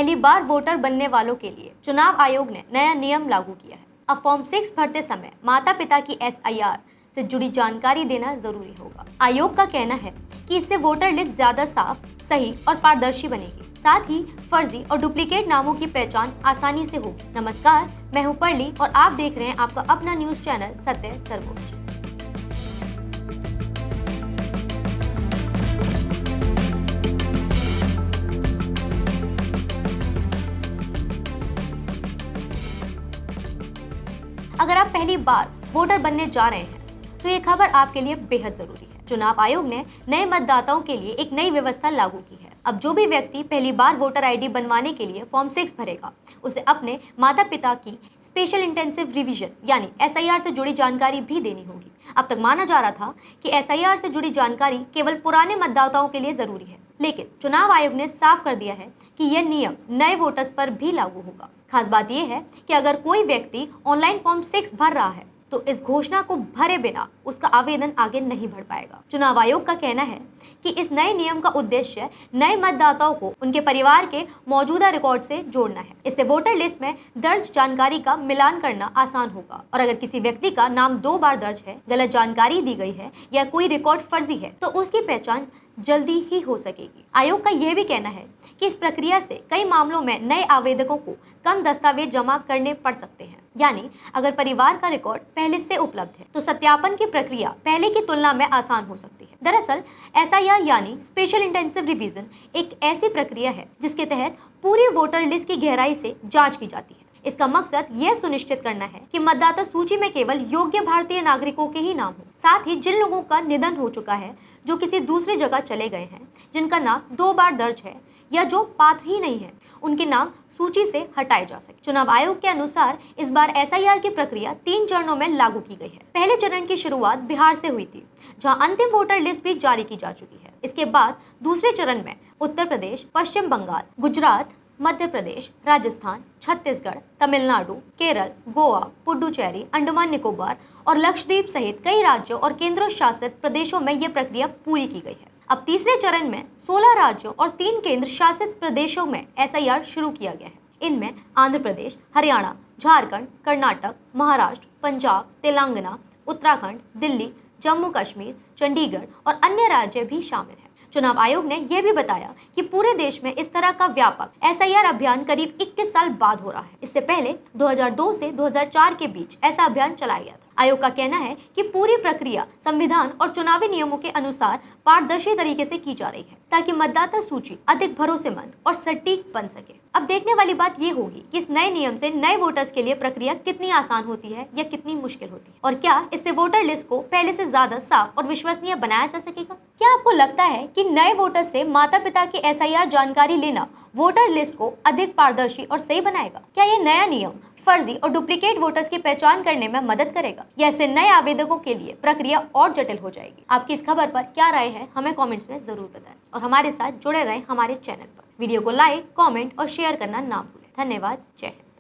पहली बार वोटर बनने वालों के लिए चुनाव आयोग ने नया नियम लागू किया है। अब फॉर्म 6 भरते समय माता पिता की SIR से जुड़ी जानकारी देना जरूरी होगा। आयोग का कहना है कि इससे वोटर लिस्ट ज्यादा साफ, सही और पारदर्शी बनेगी। साथ ही फर्जी और डुप्लीकेट नामों की पहचान आसानी से होगी। नमस्कार, मैं हूं परली और आप देख रहे हैं आपका अपना न्यूज चैनल सत्य सर्वोच्च। अगर आप पहली बार वोटर बनने जा रहे हैं तो ये खबर आपके लिए बेहद जरूरी है। चुनाव आयोग ने नए मतदाताओं के लिए एक नई व्यवस्था लागू की है। अब जो भी व्यक्ति पहली बार वोटर ID बनवाने के लिए फॉर्म 6 भरेगा, उसे अपने माता पिता की स्पेशल इंटेंसिव रिवीजन यानी SIR से जुड़ी जानकारी भी देनी होगी। अब तक माना जा रहा था कि SIR से जुड़ी जानकारी केवल पुराने मतदाताओं के लिए जरूरी है, लेकिन चुनाव आयोग ने साफ कर दिया है कि यह नियम नए वोटर्स पर भी लागू होगा। खास बात यह है कि अगर कोई व्यक्ति ऑनलाइन फॉर्म 6 भर रहा है तो इस घोषणा को भरे बिना उसका आवेदन आगे नहीं बढ़ पाएगा। चुनाव आयोग का कहना है कि इस नए नियम का उद्देश्य नए मतदाताओं को उनके परिवार के मौजूदा रिकॉर्ड से जोड़ना है। इससे वोटर लिस्ट में दर्ज जानकारी का मिलान करना आसान होगा और अगर किसी व्यक्ति का नाम 2 बार दर्ज है, गलत जानकारी दी गई है या कोई रिकॉर्ड फर्जी है तो उसकी पहचान जल्दी ही हो सकेगी। आयोग का यह भी कहना है कि इस प्रक्रिया से कई मामलों में नए आवेदकों को कम दस्तावेज जमा करने पड़ सकते हैं। यानी अगर परिवार का रिकॉर्ड पहले से उपलब्ध है तो सत्यापन की प्रक्रिया पहले की तुलना में आसान हो सकती है। दरअसल SIR यानी स्पेशल इंटेंसिव रिवीजन एक ऐसी प्रक्रिया है जिसके तहत पूरी वोटर लिस्ट की गहराई से जांच की जाती है। इसका मकसद यह सुनिश्चित करना है कि मतदाता सूची में केवल योग्य भारतीय नागरिकों के ही नाम हो। साथ ही जिन लोगों का निधन हो चुका है, जो किसी दूसरी जगह चले गए हैं, जिनका नाम 2 बार दर्ज है या जो पात्र ही नहीं है, उनके नाम सूची से हटाए जा सके। चुनाव आयोग के अनुसार इस बार SIR की प्रक्रिया 3 चरणों में लागू की गई है। पहले चरण की शुरुआत बिहार से हुई थी, जहां अंतिम वोटर लिस्ट भी जारी की जा चुकी है। इसके बाद दूसरे चरण में उत्तर प्रदेश, पश्चिम बंगाल, गुजरात, मध्य प्रदेश, राजस्थान, छत्तीसगढ़, तमिलनाडु, केरल, गोवा, पुडुचेरी, अंडमान निकोबार और लक्षद्वीप सहित कई राज्यों और केंद्र शासित प्रदेशों में यह प्रक्रिया पूरी की गई है। अब तीसरे चरण में 16 राज्यों और 3 केंद्र शासित प्रदेशों में SIR शुरू किया गया है। इनमें आंध्र प्रदेश, हरियाणा, झारखंड, कर्नाटक, महाराष्ट्र, पंजाब, तेलंगाना, उत्तराखंड, दिल्ली, जम्मू कश्मीर, चंडीगढ़ और अन्य राज्य भी शामिल हैं। चुनाव आयोग ने यह भी बताया कि पूरे देश में इस तरह का व्यापक SIR अभियान करीब 21 साल बाद हो रहा है। इससे पहले 2002 से 2004 के बीच ऐसा अभियान चलाया गया था। आयोग का कहना है कि पूरी प्रक्रिया संविधान और चुनावी नियमों के अनुसार पारदर्शी तरीके से की जा रही है ताकि मतदाता सूची अधिक भरोसेमंद और सटीक बन सके। अब देखने वाली बात ये होगी कि इस नए नियम से नए वोटर्स के लिए प्रक्रिया कितनी आसान होती है या कितनी मुश्किल होती है और क्या इससे वोटर लिस्ट को पहले से ज्यादा साफ और विश्वसनीय बनाया जा सकेगा। क्या आपको लगता है कि नए वोटर से माता पिता की SIR जानकारी लेना वोटर लिस्ट को अधिक पारदर्शी और सही बनाएगा? क्या ये नया नियम फर्जी और डुप्लीकेट वोटर्स की पहचान करने में मदद करेगा या इससे नए आवेदकों के लिए प्रक्रिया और जटिल हो जाएगी? आपकी इस खबर पर क्या राय है, हमें कमेंट्स में जरूर बताएं और हमारे साथ जुड़े रहें हमारे चैनल पर। वीडियो को लाइक, कमेंट और शेयर करना ना भूलें। धन्यवाद। जय हिंद।